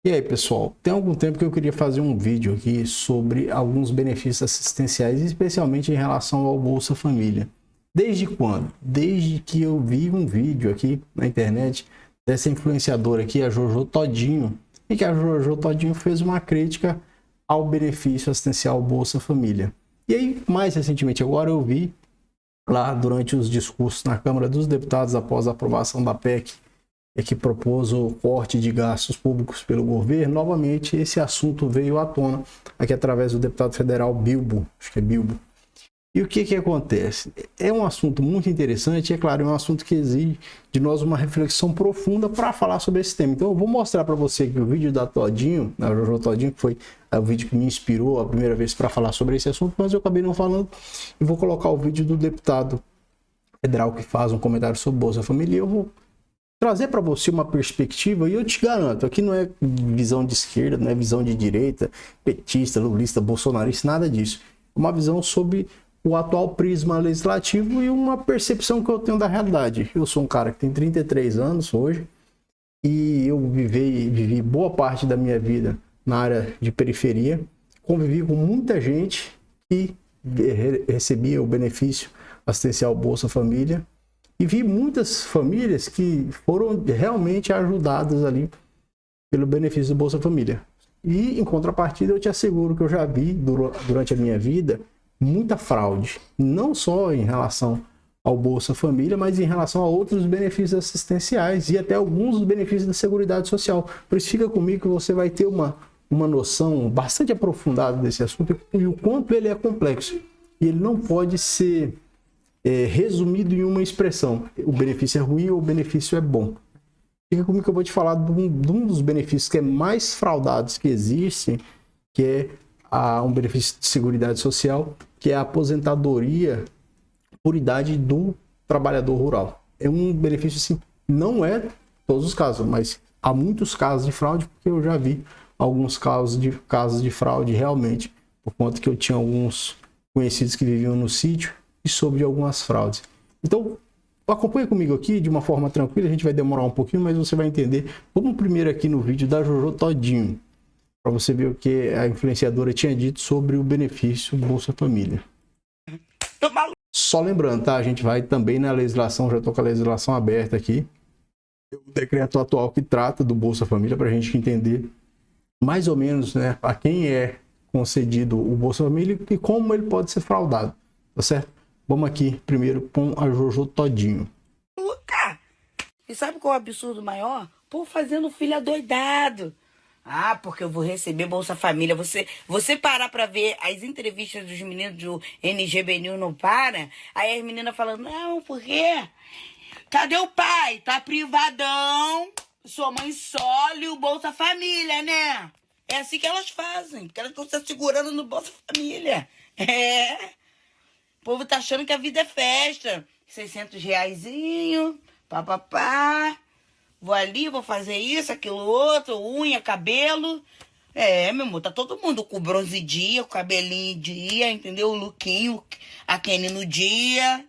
E aí, pessoal, tem algum tempo que eu queria fazer um vídeo aqui sobre alguns benefícios assistenciais, especialmente em relação ao Bolsa Família. Desde quando? Desde que eu vi um vídeo aqui na internet dessa influenciadora aqui, a Jojo Todinho, e que a Jojo Todinho fez uma crítica ao benefício assistencial Bolsa Família. E aí, mais recentemente agora, eu vi lá durante os discursos na Câmara dos Deputados após a aprovação da PEC, que propôs o corte de gastos públicos pelo governo, novamente esse assunto veio à tona aqui através do deputado federal Bilbo, acho que é Bilbo. E o que acontece? É um assunto muito interessante, é claro, é um assunto que exige de nós uma reflexão profunda para falar sobre esse tema. Então eu vou mostrar para você aqui o vídeo da Todinho, da Jojo Todinho, que foi o vídeo que me inspirou a primeira vez para falar sobre esse assunto, mas eu acabei não falando, e vou colocar o vídeo do deputado federal que faz um comentário sobre Bolsa Família. Eu vou trazer para você uma perspectiva, e eu te garanto, aqui não é visão de esquerda, não é visão de direita, petista, lulista, bolsonarista, nada disso. É uma visão sobre o atual prisma legislativo e uma percepção que eu tenho da realidade. Eu sou um cara que tem 33 anos hoje, e eu vivi boa parte da minha vida na área de periferia, convivi com muita gente que recebia o benefício assistencial Bolsa Família, e vi muitas famílias que foram realmente ajudadas ali pelo benefício do Bolsa Família. E, em contrapartida, eu te asseguro que eu já vi, durante a minha vida, muita fraude. Não só em relação ao Bolsa Família, mas em relação a outros benefícios assistenciais e até alguns dos benefícios da Seguridade Social. Por isso, fica comigo que você vai ter uma noção bastante aprofundada desse assunto e o quanto ele é complexo. E ele não pode ser resumido em uma expressão: o benefício é ruim ou o benefício é bom. Fica comigo que eu vou te falar de um dos benefícios que é mais fraudados que existem, que é um benefício de Seguridade Social, que é a aposentadoria por idade do trabalhador rural. É um benefício, assim, não é todos os casos, mas há muitos casos de fraude, porque eu já vi alguns casos de fraude realmente, por conta que eu tinha alguns conhecidos que viviam no sítio e soube de algumas fraudes. Então, acompanha comigo aqui de uma forma tranquila, a gente vai demorar um pouquinho, mas você vai entender. Vamos primeiro aqui no vídeo da Jojo Todinho, para você ver o que a influenciadora tinha dito sobre o benefício Bolsa Família. Só lembrando, tá? A gente vai também na legislação, já estou com a legislação aberta aqui, o decreto atual que trata do Bolsa Família, para a gente entender mais ou menos, né, a quem é concedido o Bolsa Família e como ele pode ser fraudado, tá certo? Vamos aqui primeiro com a Jojo Todinho. Luca! E sabe qual é o absurdo maior? O povo fazendo filho adoidado. Ah, porque eu vou receber Bolsa Família. Você parar pra ver as entrevistas dos meninos do NGB News não para? Aí as meninas falando, não, por quê? Cadê o pai? Tá privadão. Sua mãe sole o Bolsa Família, né? É assim que elas fazem, porque elas estão se segurando no Bolsa Família. É. O povo tá achando que a vida é festa. 600 reaisinho, papapá. Vou ali, vou fazer isso, aquilo outro, unha, cabelo. É, meu amor, tá todo mundo com bronze dia, com cabelinho em dia, entendeu? O lookinho, a Kenny no dia,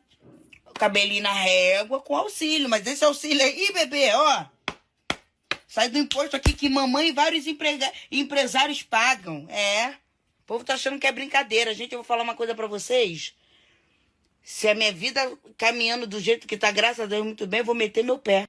o cabelinho na régua, com auxílio. Mas esse auxílio aí, bebê, ó, sai do imposto aqui que mamãe e vários empresários pagam. É, o povo tá achando que é brincadeira. Gente, eu vou falar uma coisa pra vocês. Se a minha vida caminhando do jeito que tá, graças a Deus, muito bem, eu vou meter meu pé.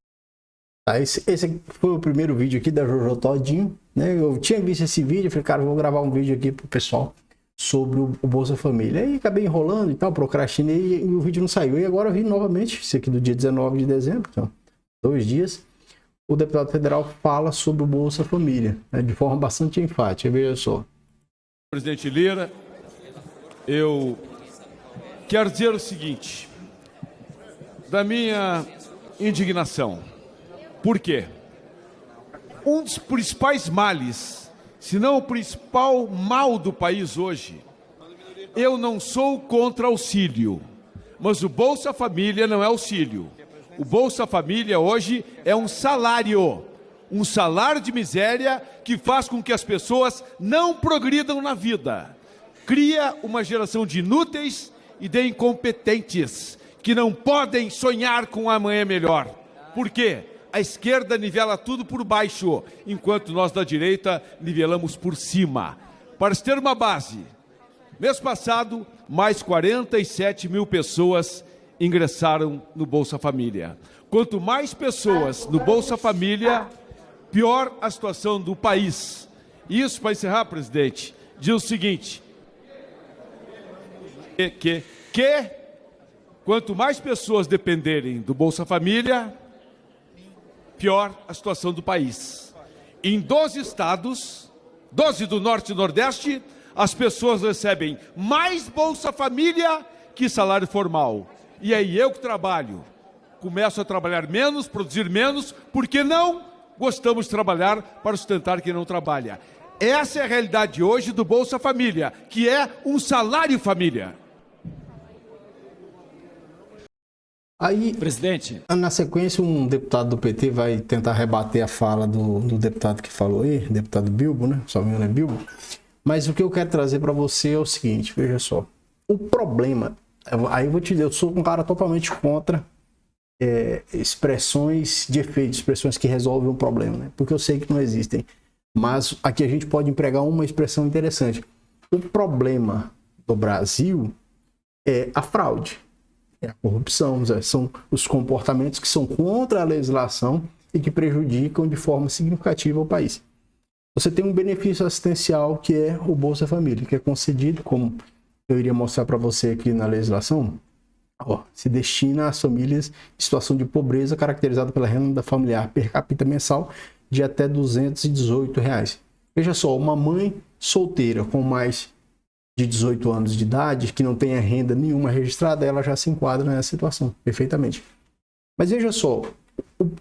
Tá, esse aqui foi o primeiro vídeo aqui da Jojo Todinho, né? Eu tinha visto esse vídeo, falei, cara, vou gravar um vídeo aqui pro pessoal sobre o Bolsa Família. Aí acabei enrolando e tal, procrastinei e o vídeo não saiu. E agora eu vi novamente, esse aqui do dia 19 de dezembro, então, 2 dias, o deputado federal fala sobre o Bolsa Família, né, de forma bastante enfática. Veja só. Presidente Lira, eu quero dizer o seguinte, da minha indignação. Por quê? Um dos principais males, se não o principal mal do país hoje, eu não sou contra auxílio, mas o Bolsa Família não é auxílio. O Bolsa Família hoje é um salário de miséria que faz com que as pessoas não progridam na vida. Cria uma geração de inúteis e de incompetentes que não podem sonhar com um amanhã melhor. Por quê? a esquerda nivela tudo por baixo, enquanto nós da direita nivelamos por cima. Para se ter uma base, mês passado, mais 47 mil pessoas ingressaram no Bolsa Família. Quanto mais pessoas no Bolsa Família, pior a situação do país. Isso, para encerrar, presidente, diz o seguinte, que quanto mais pessoas dependerem do Bolsa Família, pior a situação do país. Em 12 estados, 12 do Norte e Nordeste, as pessoas recebem mais Bolsa Família que salário formal. E aí eu que trabalho, começo a trabalhar menos, produzir menos, porque não gostamos de trabalhar para sustentar quem não trabalha. Essa é a realidade hoje do Bolsa Família, que é um salário família. Aí, presidente, na sequência, um deputado do PT vai tentar rebater a fala do deputado que falou aí, deputado Bilbo, né? Só me engano é Bilbo. Mas o que eu quero trazer para você é o seguinte, veja só. O problema, aí eu vou te dizer, eu sou um cara totalmente contra expressões de efeito, expressões que resolvem um problema, né? Porque eu sei que não existem. Mas aqui a gente pode empregar uma expressão interessante. O problema do Brasil é a fraude. É a corrupção, são os comportamentos que são contra a legislação e que prejudicam de forma significativa o país. Você tem um benefício assistencial que é o Bolsa Família, que é concedido, como eu iria mostrar para você aqui na legislação, se destina às famílias em situação de pobreza caracterizada pela renda familiar per capita mensal de até R$ 218. Veja só, uma mãe solteira com mais de 18 anos de idade, que não tenha renda nenhuma registrada, ela já se enquadra nessa situação, perfeitamente. Mas veja só,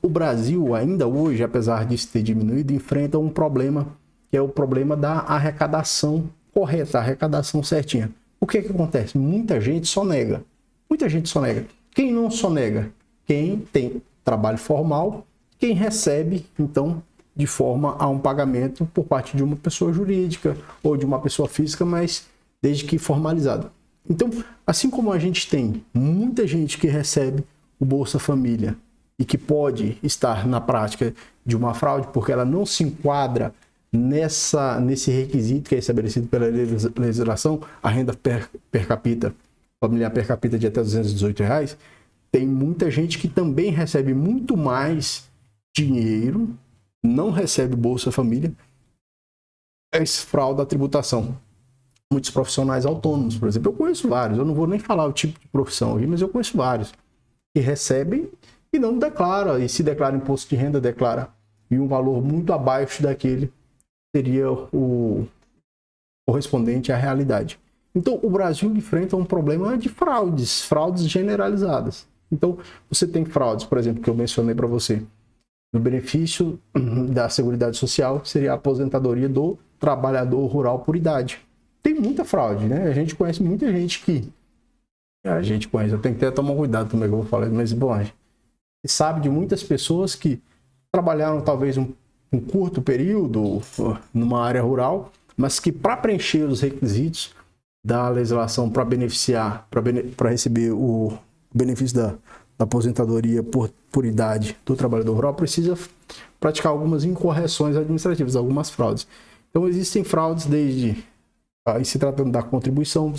o Brasil ainda hoje, apesar disso ter diminuído, enfrenta um problema, que é o problema da arrecadação correta, a arrecadação certinha. O que acontece? Muita gente só nega. Muita gente só nega. Quem não só nega? Quem tem trabalho formal, quem recebe, então, de forma a um pagamento por parte de uma pessoa jurídica ou de uma pessoa física, mas desde que formalizado. Então, assim como a gente tem muita gente que recebe o Bolsa Família e que pode estar na prática de uma fraude porque ela não se enquadra nesse requisito que é estabelecido pela legislação, a renda per capita, familiar per capita de até R$ 218, tem muita gente que também recebe muito mais dinheiro, não recebe Bolsa Família, esse fraude da tributação. Muitos profissionais autônomos, por exemplo, eu conheço vários, eu não vou nem falar o tipo de profissão aqui, mas eu conheço vários que recebem e não declaram, e se declara imposto de renda, declara, e um valor muito abaixo daquele seria o correspondente à realidade. Então, o Brasil enfrenta um problema de fraudes generalizadas. Então, você tem fraudes, por exemplo, que eu mencionei para você, no benefício da Seguridade Social, seria a aposentadoria do trabalhador rural por idade. Tem muita fraude, né? A gente conhece muita gente que... A gente conhece, eu tenho que até tomar cuidado também que eu vou falar, mas bom, a gente sabe de muitas pessoas que trabalharam talvez um curto período numa área rural, mas que para preencher os requisitos da legislação para beneficiar, para receber o benefício da aposentadoria por idade do trabalhador rural, precisa praticar algumas incorreções administrativas, algumas fraudes. Então existem fraudes desde... E se tratando da contribuição,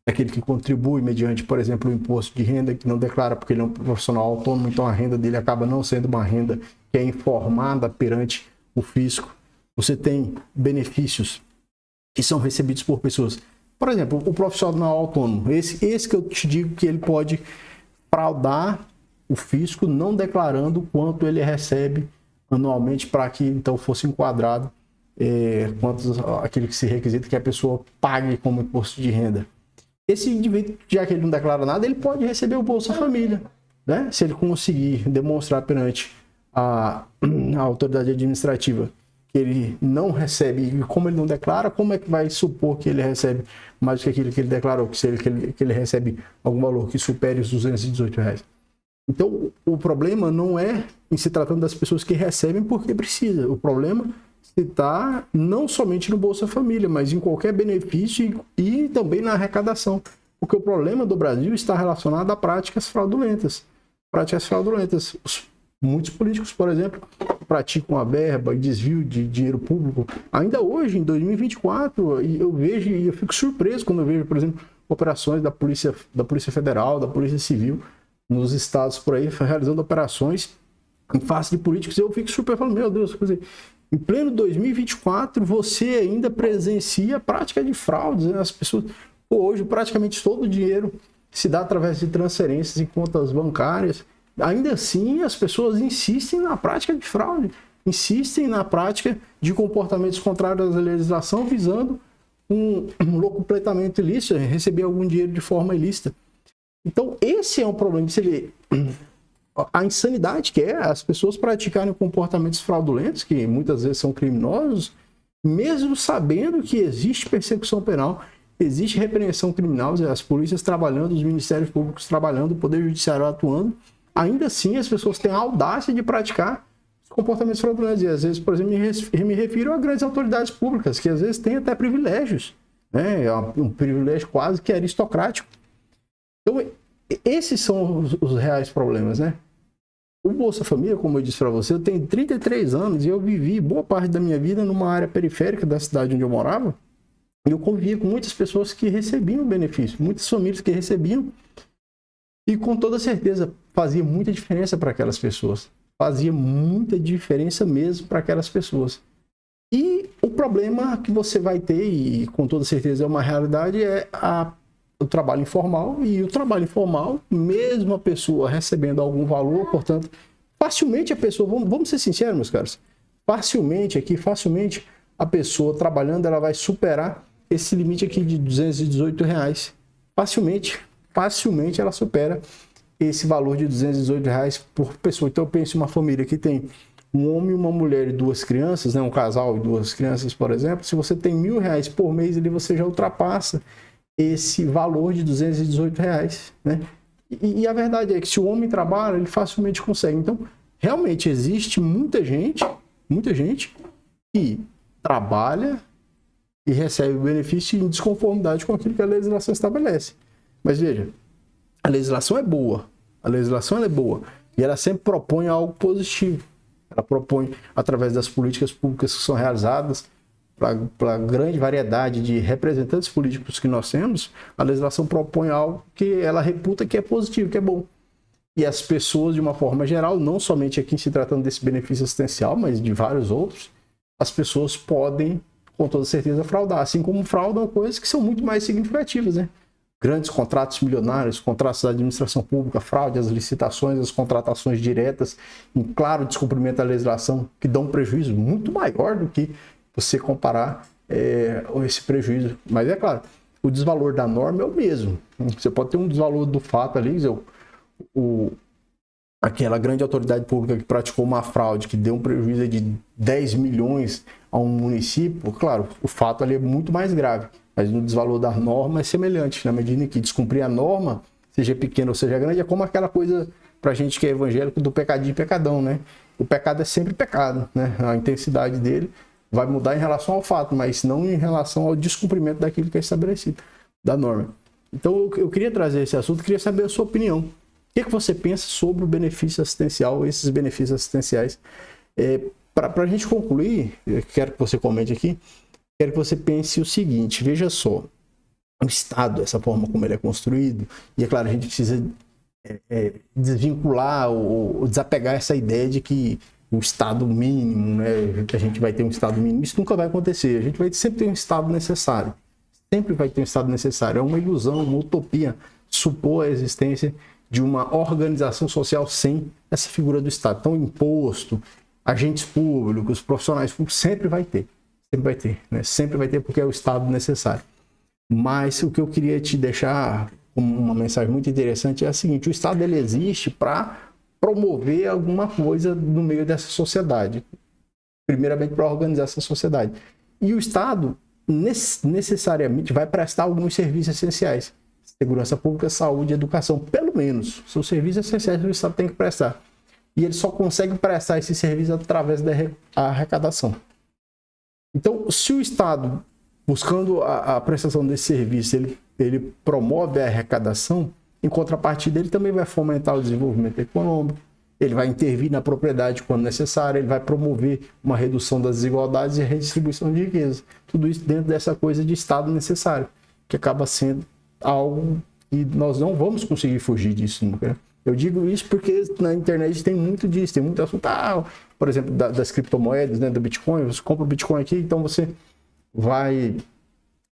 aquele que contribui mediante, por exemplo, o imposto de renda, que não declara porque ele é um profissional autônomo, então a renda dele acaba não sendo uma renda que é informada perante o fisco. Você tem benefícios que são recebidos por pessoas. Por exemplo, o profissional autônomo, esse que eu te digo que ele pode fraudar o fisco não declarando quanto ele recebe anualmente para que então fosse enquadrado aquele que se requisita que a pessoa pague como imposto de renda. Esse indivíduo, já que ele não declara nada, ele pode receber o Bolsa Família, né? Se ele conseguir demonstrar perante a autoridade administrativa que ele não recebe, e como ele não declara, como é que vai supor que ele recebe mais do que aquilo que ele declarou, que ele recebe algum valor que supere os R$ 218? Então, o problema não é em se tratando das pessoas que recebem porque precisa. O problema está não somente no Bolsa Família, mas em qualquer benefício e também na arrecadação. Porque o problema do Brasil está relacionado a práticas fraudulentas. Práticas fraudulentas. Muitos políticos, por exemplo, praticam a verba e desvio de dinheiro público. Ainda hoje, em 2024, eu vejo e eu fico surpreso quando eu vejo, por exemplo, operações da Polícia Federal, da Polícia Civil, nos estados por aí, realizando operações em face de políticos. Eu fico surpreso, falo, meu Deus, em pleno 2024, você ainda presencia a prática de fraudes, né? As pessoas, hoje, praticamente todo o dinheiro se dá através de transferências em contas bancárias. Ainda assim, as pessoas insistem na prática de fraude, insistem na prática de comportamentos contrários à legislação, visando um locupletamento ilícito, receber algum dinheiro de forma ilícita. Então, esse é um problema. Você vê a insanidade que é as pessoas praticarem comportamentos fraudulentos, que muitas vezes são criminosos, mesmo sabendo que existe persecução penal, existe repreensão criminal, as polícias trabalhando, os ministérios públicos trabalhando, o poder judiciário atuando. Ainda assim, as pessoas têm a audácia de praticar comportamentos fraudulentos. E às vezes, por exemplo, me refiro a grandes autoridades públicas, que às vezes têm até privilégios, né? Um privilégio quase que aristocrático. Então, esses são os reais problemas, né? O Bolsa Família, como eu disse para você, eu tenho 33 anos e eu vivi boa parte da minha vida numa área periférica da cidade onde eu morava. E eu convivia com muitas pessoas que recebiam benefício, muitas famílias que recebiam. E com toda certeza fazia muita diferença para aquelas pessoas. Fazia muita diferença mesmo para aquelas pessoas. E o problema que você vai ter, e com toda certeza é uma realidade, é o trabalho informal. E o trabalho informal, mesmo a pessoa recebendo algum valor, portanto, facilmente a pessoa, vamos ser sinceros, meus caros, facilmente a pessoa trabalhando, ela vai superar esse limite aqui de R$218. Facilmente ela supera esse valor de R$218 por pessoa. Então eu penso em uma família que tem um homem, uma mulher e 2 crianças, né? Um casal e 2 crianças, por exemplo. Se você tem R$1.000 por mês, ali você já ultrapassa esse valor de R$218, né? E a verdade é que se o homem trabalha, ele facilmente consegue. Então, realmente existe muita gente que trabalha e recebe o benefício em desconformidade com aquilo que a legislação estabelece. Mas veja, a legislação é boa, ela é boa e ela sempre propõe algo positivo. Ela propõe, através das políticas públicas que são realizadas para a grande variedade de representantes políticos que nós temos, a legislação propõe algo que ela reputa que é positivo, que é bom. E as pessoas, de uma forma geral, não somente aqui se tratando desse benefício assistencial, mas de vários outros, as pessoas podem, com toda certeza, fraudar, assim como fraudam coisas que são muito mais significativas, né? Grandes contratos milionários, contratos da administração pública, fraude às licitações, as contratações diretas, em claro descumprimento da legislação, que dão um prejuízo muito maior do que você comparar esse prejuízo. Mas é claro, o desvalor da norma é o mesmo. Você pode ter um desvalor do fato ali, aquela grande autoridade pública que praticou uma fraude, que deu um prejuízo de 10 milhões a um município, claro, o fato ali é muito mais grave. Mas no desvalor da norma é semelhante, na medida em que descumprir a norma, seja pequena ou seja grande, é como aquela coisa, pra gente que é evangélico, do pecadinho e pecadão, né? O pecado é sempre pecado, né? A intensidade dele vai mudar em relação ao fato, mas não em relação ao descumprimento daquilo que é estabelecido, da norma. Então eu queria trazer esse assunto, queria saber a sua opinião. O que você pensa sobre o benefício assistencial, esses benefícios assistenciais? Para a gente concluir, eu quero que você comente aqui, quero que você pense o seguinte, veja só, o Estado, essa forma como ele é construído, e é claro, a gente precisa desvincular ou desapegar essa ideia de que o Estado mínimo, né, que a gente vai ter um Estado mínimo, isso nunca vai acontecer, a gente vai sempre ter um Estado necessário, sempre vai ter um Estado necessário, é uma ilusão, uma utopia supor a existência de uma organização social sem essa figura do Estado. Então, imposto, agentes públicos, profissionais públicos, sempre vai ter, né? Sempre vai ter porque é o Estado necessário. Mas o que eu queria te deixar como uma mensagem muito interessante é a seguinte: o Estado ele existe para promover alguma coisa no meio dessa sociedade, primeiramente para organizar essa sociedade. E o Estado necessariamente vai prestar alguns serviços essenciais: segurança pública, saúde, educação, pelo menos. São serviços essenciais que o Estado tem que prestar. E ele só consegue prestar esse serviço através da arrecadação. Então, se o Estado, buscando a prestação desse serviço, ele promove a arrecadação, em contrapartida, ele também vai fomentar o desenvolvimento econômico, ele vai intervir na propriedade quando necessário, ele vai promover uma redução das desigualdades e a redistribuição de riqueza. Tudo isso dentro dessa coisa de Estado necessário, que acaba sendo algo que nós não vamos conseguir fugir disso nunca, né? Eu digo isso porque na internet tem muito disso, tem muito assunto, por exemplo, das criptomoedas, né, do Bitcoin. Você compra o Bitcoin aqui, então você vai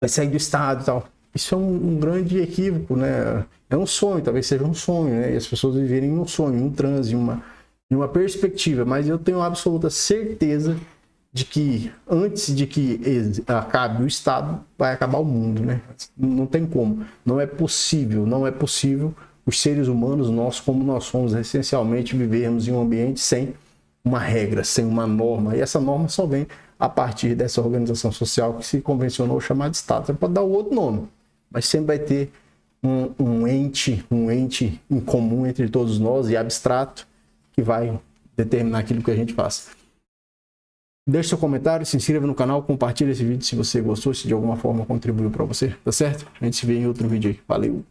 sair do Estado e tal. Isso é um grande equívoco, né? É um sonho, talvez seja um sonho, né? E as pessoas viverem um sonho, um transe, uma perspectiva. Mas eu tenho absoluta certeza de que antes de que acabe o Estado, vai acabar o mundo, né? Não tem como. Não é possível os seres humanos, nós como nós somos, essencialmente vivermos em um ambiente sem uma regra, sem uma norma. E essa norma só vem a partir dessa organização social que se convencionou chamar de Estado. Você pode dar outro nome, mas sempre vai ter um ente em comum entre todos nós e abstrato que vai determinar aquilo que a gente faz. Deixe seu comentário, se inscreva no canal, compartilhe esse vídeo se você gostou, se de alguma forma contribuiu para você, tá certo? A gente se vê em outro vídeo aí. Valeu!